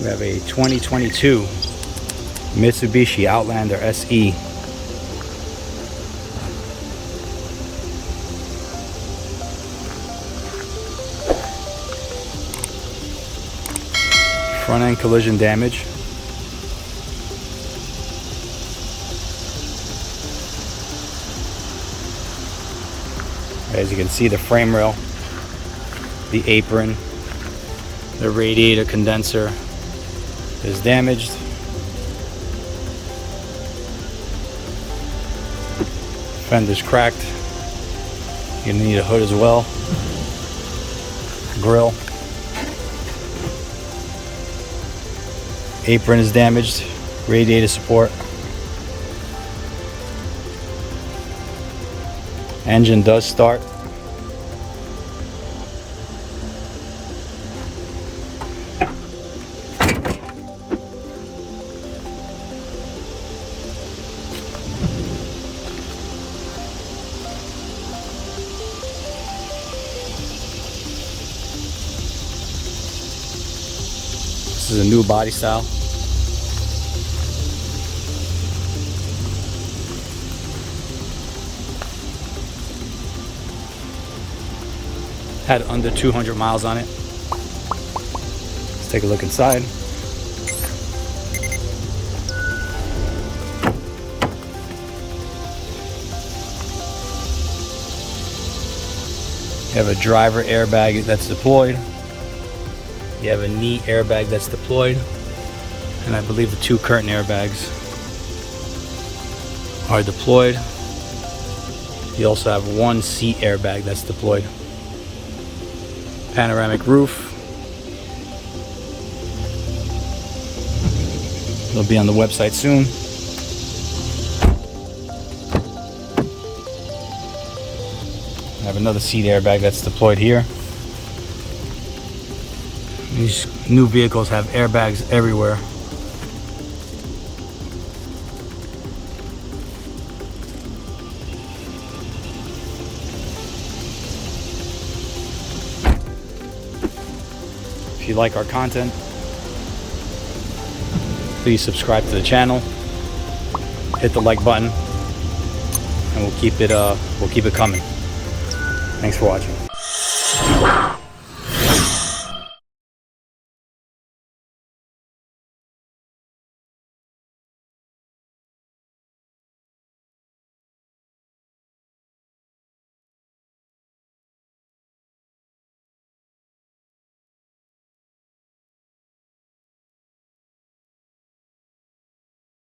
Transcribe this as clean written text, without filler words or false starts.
We have a 2022 Mitsubishi Outlander SE. Front end collision damage. As you can see, the frame rail, the apron, the radiator condenser is damaged. Fender's cracked. You're gonna need a hood as well. Grill. Apron is damaged. Radiator support. Engine does start. This is a new body style. Had under 200 miles on it. Let's take a look inside. You have a driver airbag that's deployed. You have a knee airbag that's deployed. And I believe the two curtain airbags are deployed. You also have one seat airbag that's deployed. Panoramic roof. It'll be on the website soon. I have another seat airbag that's deployed here. These new vehicles have airbags everywhere. If you like our content, please subscribe to the channel, hit the like button, and we'll keep it coming. Thanks for watching.